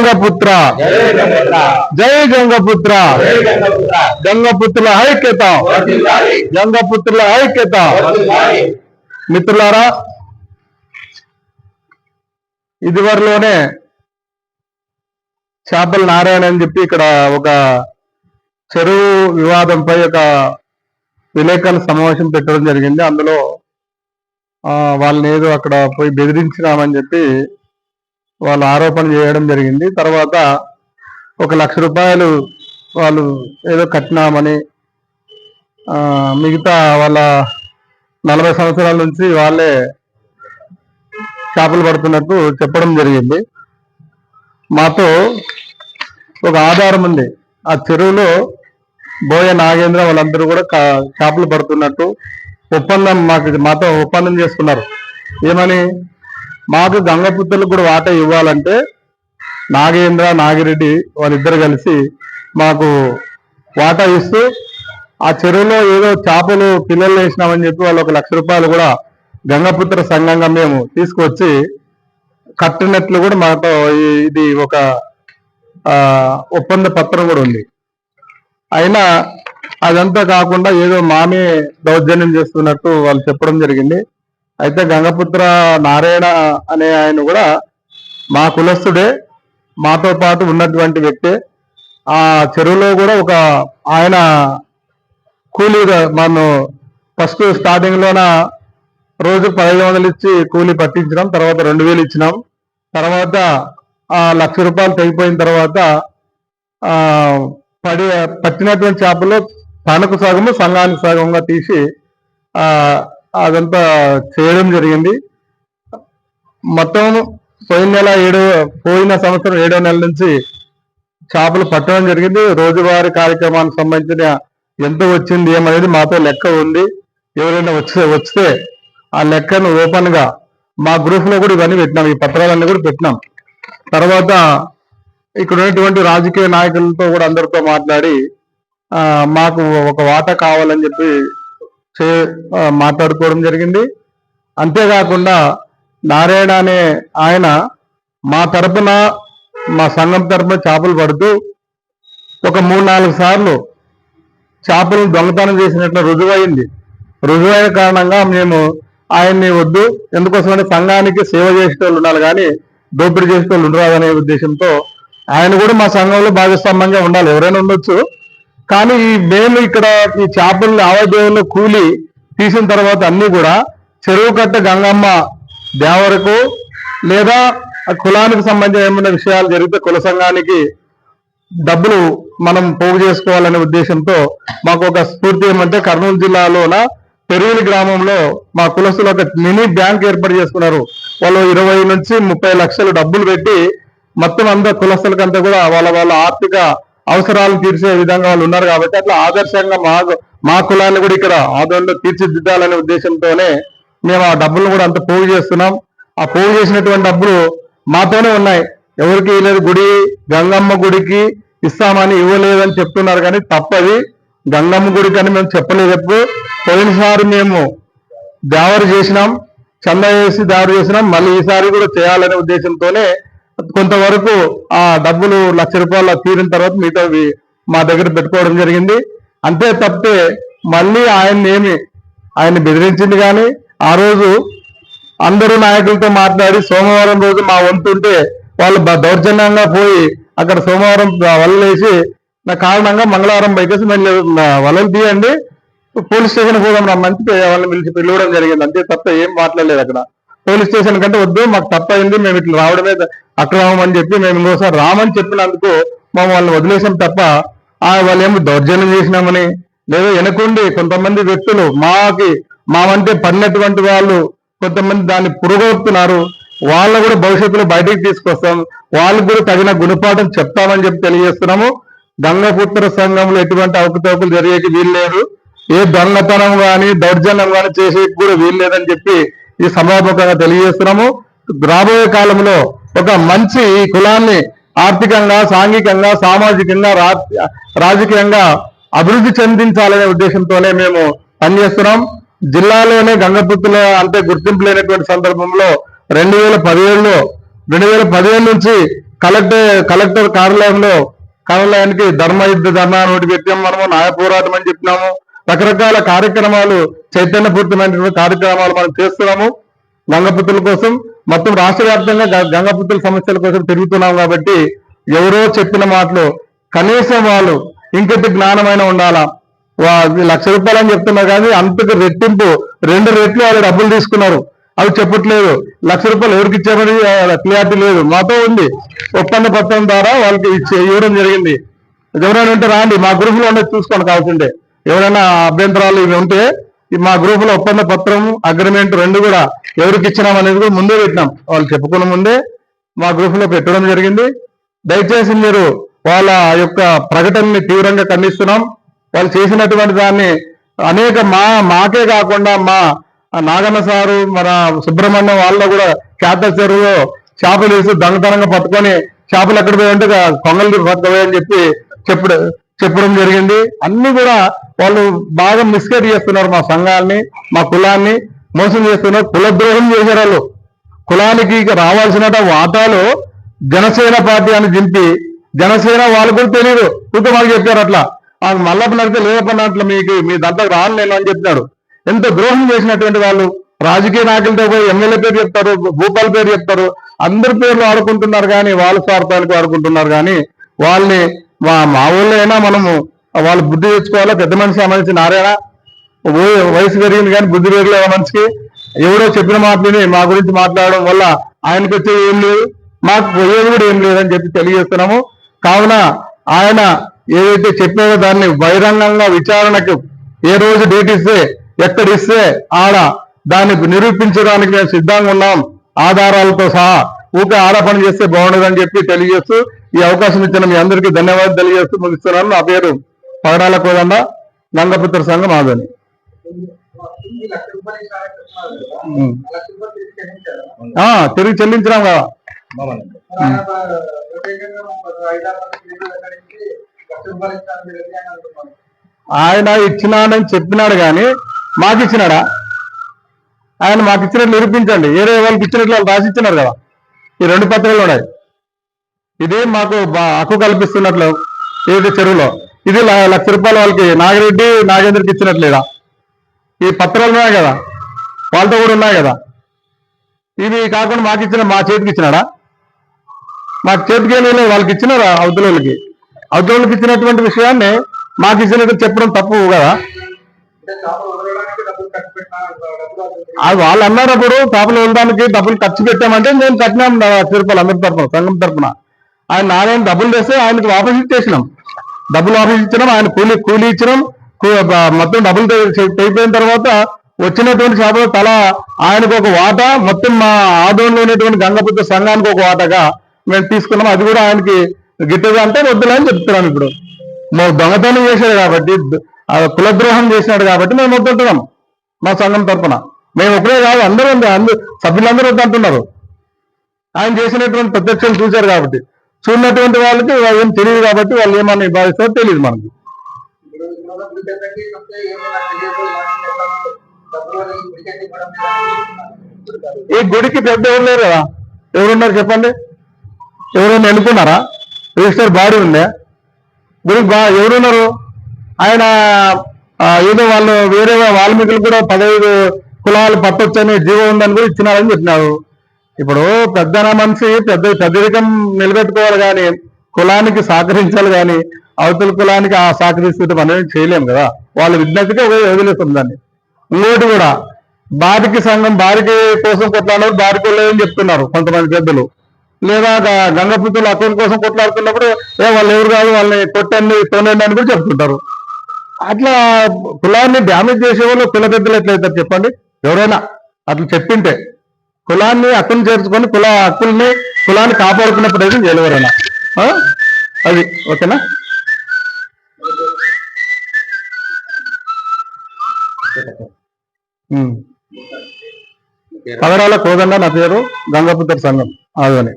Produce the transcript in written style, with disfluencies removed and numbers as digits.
గంగపుత్ర జై గంగపుత్ర గంగపుత్రుల ఐక్యత గంగపుత్రుల ఐక్యత. మిత్రులారా, ఇదివరలోనే చేపల నారాయణ అని చెప్పి ఇక్కడ ఒక చెరువు వివాదంపై ఒక విలేకరుల సమావేశం పెట్టడం జరిగింది. అందులో వాళ్ళని ఏదో అక్కడ పోయి బెదిరించినామని చెప్పి వాళ్ళు ఆరోపణ చేయడం జరిగింది. తర్వాత 1,00,000 రూపాయలు వాళ్ళు ఏదో కట్టినామని, మిగతా వాళ్ళ 40 సంవత్సరాల నుంచి వాళ్ళే చేపలు పడుతున్నట్టు చెప్పడం జరిగింది. మాతో ఒక ఆధారం ఉంది. ఆ చెరువులో బోయ నాగేంద్ర వాళ్ళందరూ కూడా చేపలు పడుతున్నట్టు ఒప్పందం మాతో ఒప్పందం చేసుకున్నారు. ఏమని, మాకు గంగపుత్రులకు కూడా వాటా ఇవ్వాలంటే నాగేంద్ర నాగిరెడ్డి వాళ్ళిద్దరు కలిసి మాకు వాటా ఇస్తూ ఆ చెరువులో ఏదో చేపలు పిల్లలు వేసినామని చెప్పి వాళ్ళు 1,00,000 రూపాయలు కూడా గంగపుత్ర సంఘంగా మేము తీసుకొచ్చి కట్టినట్లు కూడా మాతో ఇది ఒక ఒప్పంద పత్రం కూడా ఉంది. అయినా అదంతా కాకుండా ఏదో మామే దౌర్జన్యం చేస్తున్నట్టు వాళ్ళు చెప్పడం జరిగింది. అయితే గంగపుత్ర నారాయణ అనే ఆయన కూడా మా కులస్తుడే, మాతో పాటు ఉన్నటువంటి వ్యక్తే. ఆ చెరువులో కూడా ఒక ఆయన కూలీగా మనం ఫస్ట్ స్టార్టింగ్ లోన రోజు 1,500 ఇచ్చి కూలీ పట్టించినాం. తర్వాత 2,000 ఇచ్చినాం. తర్వాత 1,00,000 రూపాయలు తెగిపోయిన తర్వాత పట్టినటువంటి చేపలు తనకు సగము సంఘానికి సగంగా తీసి అదంతా చేయడం జరిగింది. మొత్తం పోయిన సంవత్సరం 7వ నెల నుంచి చేపలు పట్టడం జరిగింది. రోజువారీ కార్యక్రమానికి సంబంధించిన ఎంత వచ్చింది ఏమనేది మాతో లెక్క ఉంది. ఎవరైనా వస్తే ఆ లెక్కను ఓపెన్ గా మా గ్రూప్ లో కూడా ఇవన్నీ పెట్టినాం, ఈ పత్రాలన్నీ కూడా పెట్టినాం. తర్వాత ఇక్కడ ఉన్నటువంటి రాజకీయ నాయకులతో కూడా అందరితో మాట్లాడి మాకు ఒక వాటా కావాలని చెప్పి మాట్లాడుకోవడం జరిగింది. అంతేకాకుండా నారాయణ అనే ఆయన మా తరపున, మా సంఘం తరపున చేపలు పడుతూ ఒక 3-4 సార్లు చేపలను దొంగతనం చేసినట్లు రుజువైంది. రుజువైన కారణంగా మేము ఆయన్ని వద్దు, ఎందుకోసమంటే సంఘానికి సేవ చేసేటోళ్ళు ఉండాలి కానీ దోపిడీ చేసేటోళ్ళు ఉండరాదనే ఉద్దేశంతో ఆయన కూడా మా సంఘంలో భాగస్వామ్యంగా ఉండాలి, ఎవరైనా ఉండొచ్చు. కానీ మేము ఇక్కడ ఈ చేపల లావాదేవీలో కూలి తీసిన తర్వాత అన్ని కూడా చెరువు కట్ట గంగమ్మ దేవరకు లేదా కులానికి సంబంధించిన ఏమైనా విషయాలు జరిగితే కుల సంఘానికి డబ్బులు మనం పోగు చేసుకోవాలనే ఉద్దేశంతో మాకు ఒక స్ఫూర్తి ఏమంటే కర్నూలు జిల్లాలోన పెరువులి గ్రామంలో మా కులస్తులు ఒక మినీ బ్యాంక్ ఏర్పాటు చేసుకున్నారు. వాళ్ళు 20 నుంచి 30 లక్షలు డబ్బులు పెట్టి మొత్తం అందరూ కులస్తులకంతా కూడా వాళ్ళ ఆర్థిక అవసరాలను తీర్చే విధంగా వాళ్ళు ఉన్నారు. కాబట్టి అట్లా ఆదర్శంగా మా కులాన్ని కూడా ఇక్కడ ఆదరణలో తీర్చిదిద్దాలనే ఉద్దేశంతోనే మేము ఆ డబ్బులను కూడా అంత పోగు చేస్తున్నాం. ఆ పోగు చేసినటువంటి డబ్బులు మాతోనే ఉన్నాయి, ఎవరికి లేదు. గుడి గంగమ్మ గుడికి ఇస్తామని ఇవ్వలేదని చెప్తున్నారు కానీ తప్పది. గంగమ్మ గుడికి అని మేము చెప్పలేదు. ఎప్పుడు పోయినసారి మేము దేవరు చేసినాం, చందా వేసి దేవరు చేసినాం, మళ్ళీ ఈసారి కూడా చేయాలనే ఉద్దేశంతోనే కొంతవరకు ఆ డబ్బులు 1,00,000 రూపాయలు తీరిన తర్వాత మిగతావి మా దగ్గర పెట్టుకోవడం జరిగింది. అంతే తప్పితే మళ్ళీ ఆయన్ని బెదిరించింది కానీ ఆ రోజు అందరూ నాయకులతో మాట్లాడి సోమవారం రోజు మా వంతుంటే వాళ్ళు దౌర్జన్యంగా పోయి అక్కడ సోమవారం వలలేసి నా కారణంగా మంగళవారం బయటేసి మళ్ళీ వలలు తీయండి పోలీస్ స్టేషన్ పోదాం రమ్మంటే వాళ్ళని పిలవడం జరిగింది. అంతే తప్ప ఏం మాట్లాడలేదు. అక్కడ పోలీస్ స్టేషన్ కంటే వద్దు, మాకు తప్పైంది, మేము ఇట్లా రావడమే అక్రమం అని చెప్పి మేము ఇంకోసారి రామని చెప్పినందుకు మేము వాళ్ళని వదిలేసాం తప్ప వాళ్ళు ఏమో దౌర్జన్యం చేసినామని లేదా వెనకుండి కొంతమంది వ్యక్తులు మా వంటే పడినటువంటి వాళ్ళు కొంతమంది దాన్ని పురుగొడుతున్నారు. వాళ్ళని కూడా భవిష్యత్తులో బయటకు తీసుకొస్తాం, వాళ్ళకు కూడా తగిన గుణపాఠం చెప్తామని చెప్పి తెలియజేస్తున్నాము. గంగపుత్ర సంఘంలో ఎటువంటి అవకతవకలు జరిగేకి వీల్లేదు, ఏ దొంగతనం కానీ దౌర్జన్యం కానీ చేసేకి కూడా వీల్లేదని చెప్పి ఈ సభాముఖంగా తెలియజేస్తున్నాము. రాబోయే కాలంలో ఒక మంచి ఈ కులాన్ని ఆర్థికంగా, సాంఘికంగా, సామాజికంగా, రాజకీయంగా అభివృద్ధి చెందించాలనే ఉద్దేశంతోనే మేము పనిచేస్తున్నాం. జిల్లాలోనే గంగపుత్రుల అంతే గుర్తింపు లేనటువంటి సందర్భంలో 2017 నుంచి కలెక్టర్ కార్యాలయానికి యుద్ధ ధర్నా నోటి పెట్టాము, మనము న్యాయ పోరాటం అని చెప్పినాము. రకరకాల కార్యక్రమాలు, చైతన్యపూరితమైనటువంటి కార్యక్రమాలు మనం చేస్తున్నాము గంగపుత్రుల కోసం. మొత్తం రాష్ట్ర వ్యాప్తంగా గంగపుత్రుల సమస్యల కోసం తిరుగుతున్నాం. కాబట్టి ఎవరో చెప్పిన మాటలు కనీసం వాళ్ళు ఇంకొంత జ్ఞానమైన ఉండాలా. 1,00,000 రూపాయలు అని చెప్తున్నారు కానీ అంతకు రెట్టింపు 2 రెట్లు వాళ్ళు డబ్బులు తీసుకున్నారు. అవి చెప్పట్లేదు. 1,00,000 రూపాయలు ఎవరికి ఇచ్చామని క్లియారిటీ లేదు. మాతో ఉంది, ఒప్పంద పత్రం ద్వారా వాళ్ళకి ఇవ్వడం జరిగింది. ఎవరైనా ఉంటే రాండి, మా గ్రూప్ లో ఉండేది చూసుకోండి. కావాల్సిందే ఎవరైనా అభ్యంతరాలు ఇవి ఉంటే మా గ్రూప్ లో ఒప్పంద పత్రం, అగ్రిమెంట్ 2 కూడా ఎవరికి ఇచ్చినాం అనేది కూడా ముందే పెట్టినాం. వాళ్ళు చెప్పుకున్న ముందే మా గ్రూప్ లో పెట్టడం జరిగింది. దయచేసి మీరు వాళ్ళ యొక్క ప్రకటనని తీవ్రంగా ఖండిస్తున్నాం. వాళ్ళు చేసినటువంటి దాన్ని అనేక మాకే కాకుండా మా నాగన్న సారు, మన సుబ్రహ్మణ్యం వాళ్ళలో కూడా చేపల చెరువులో చేపలు వేసి దొంగతనంగా పట్టుకొని చేపలు ఎక్కడ పోయి ఉంటే కొంగలు పట్టుకోవాలని చెప్పడం జరిగింది. అన్ని కూడా వాళ్ళు బాగా మిస్గైడ్ చేస్తున్నారు. మా సంఘాలని, మా కులాన్ని మోసం చేస్తున్నారు. కులద్రోహం చేశారు వాళ్ళు. కులానికి రావాల్సిన వాటాలు జనసేన పార్టీ అని దింపి, జనసేన వాళ్ళు కూడా తెలియదు ఇంకా మాకు చెప్పారు. అట్లా మల్లప్ప నడితే లేదన్నట్లు మీ దంతకు రాను నేను అని చెప్పినాడు. ఎంత ద్రోహం చేసినటువంటి వాళ్ళు. రాజకీయ నాయకులతో పోయి ఎమ్మెల్యే పేరు చెప్తారు, భూపాల్ పేరు చెప్తారు, అందరి పేర్లు ఆడుకుంటున్నారు కానీ వాళ్ళ స్వార్థాలకు ఆడుకుంటున్నారు. కానీ వాళ్ళని మా ఊళ్ళో అయినా మనము వాళ్ళు బుద్ధి తెచ్చుకోవాలా. పెద్ద మనిషి సంబంధించి నారాయణ వయసు పెరిగింది కానీ బుద్ధి పెరగలేదు మనిషికి. ఎవరో చెప్పిన మాటని మా గురించి మాట్లాడడం వల్ల ఆయనకు వచ్చేది ఏం లేదు, మాకు పోయేది కూడా ఏం లేదని చెప్పి తెలియజేస్తున్నాము. కావున ఆయన ఏదైతే చెప్పారో దాన్ని బహిరంగంగా విచారణకు ఏ రోజు డేట్ ఇస్తే, ఎక్కడిస్తే ఆడ దాన్ని నిరూపించడానికి మేము సిద్ధంగా ఉన్నాం, ఆధారాలతో సహా. ఊకే ఆరోపణ చేస్తే బాగుండదని చెప్పి తెలియజేస్తూ ఈ అవకాశం ఇచ్చిన మీ అందరికీ ధన్యవాదాలు తెలియజేస్తూ ముగిస్తున్నాను. నా పేరు పగడాల కోదండ, గంగపుత్ర సంఘం ఆదని. తిరిగి చెల్లించినాం కదా. ఆయన ఇచ్చినాడని చెప్పినాడు కానీ మాకు ఇచ్చినాడా? ఆయన మాకు ఇచ్చినట్లు నిరూపించండి. ఏరే వాళ్ళకి ఇచ్చినట్లు వాళ్ళు రాసి ఇచ్చినారు కదా. ఈ 2 పత్రాలు ఉన్నాయి. ఇది మాకు హక్కు కల్పిస్తున్నట్లు ఏది చెరువులో ఇది 1,00,000 రూపాయలు వాళ్ళకి నాగిరెడ్డి, నాగేంద్రకి ఇచ్చినట్లేదా? ఈ పత్రాలు ఉన్నాయి కదా, వాళ్ళతో కూడా ఉన్నాయి కదా. ఇవి కాకుండా మా చేతికి ఇచ్చినాడా? మా చేతికి ఏమీ లేదు, వాళ్ళకి ఇచ్చినారా? అవతలకి ఇచ్చినటువంటి విషయాన్ని మాకు ఇచ్చినట్టు చెప్పడం తప్పు కదా. అది వాళ్ళు అన్నారు. అప్పుడు చేపలు వెళ్ళడానికి డబ్బులు ఖర్చు పెట్టామంటే నేను కట్టినాం 1,00,000 రూపాయలు అందరి తరఫున, సంఘం తరఫున. ఆయన డబ్బులు తెస్తే ఆయనకి వాపస్ ఇచ్చేసినాం. డబ్బులు వాపస్ ఇచ్చినాం, ఆయన కూలీ ఇచ్చినాం. మొత్తం డబ్బులు అయిపోయిన తర్వాత వచ్చినటువంటి చేపలు తల ఆయనకు ఒక వాటా, మొత్తం మా ఆదోళనలో ఉన్నటువంటి గంగపుత్ర సంఘానికి ఒక వాటాగా మేము తీసుకున్నాం. అది కూడా ఆయనకి గిట్టగా అంటే వద్దులని చెప్తున్నాం. ఇప్పుడు దొంగతనం చేశాడు కాబట్టి, కులద్రోహం చేసినాడు కాబట్టి మేము వద్దంటున్నాం. మా సంఘం తరఫున మేము ఒకరే కాదు, అందరూ సభ్యులందరూ వద్దంటున్నారు. ఆయన చేసినటువంటి ప్రత్యక్షం చూశారు కాబట్టి. చూడనటువంటి వాళ్ళకి ఏం తెలియదు కాబట్టి వాళ్ళు ఏమన్నా భావిస్తారో తెలియదు మనకి. ఈ గుడికి పెద్ద ఎవరు లేరు కదా. ఎవరున్నారు చెప్పండి? ఎవరైనా ఎన్నుకున్నారా? రిజిస్టర్ బాడీ ఉందా? గుడికి ఎవరున్నారు? ఆయన ఏదో వాళ్ళు వేరే వాల్మీకులు కూడా 15 కులాలు పట్టొచ్చని జీవో ఉందని కూడా ఇచ్చినారని చెప్పినారు. ఇప్పుడు పెద్ద మనిషి పెద్దరికం నిలబెట్టుకోవాలి కానీ కులానికి సహకరించాలి కానీ అవతల కులానికి సహకరిస్తుంటే మనం చేయలేము కదా. వాళ్ళ విజ్ఞతకి వదిలేస్తుంది దాన్ని. ఇంకోటి కూడా బారికి సంఘం, బారికి కోసం కొట్లాడారు, బారికి వెళ్ళని చెప్తున్నారు కొంతమంది పెద్దలు. లేదా గంగపుత్రుల అకౌంట్ కోసం కొట్లాడుతున్నప్పుడు వాళ్ళు ఎవరు కాదు, వాళ్ళని కొట్టండి, తోనండి అని కూడా చెప్తుంటారు. అట్లా కులాన్ని డ్యామేజ్ చేసే వాళ్ళు కుల పెద్దలు ఎట్లయితారు చెప్పండి? ఎవరైనా అట్లా చెప్పింటే కులాన్ని హక్కును చేర్చుకొని కులాన్ని కాపాడుకునే ప్రయత్నం చేయాలి ఎవరైనా. అది ఓకేనా? పగడాల కోదండ నా పేరు, గంగపుత్ర సంఘం ఆదని.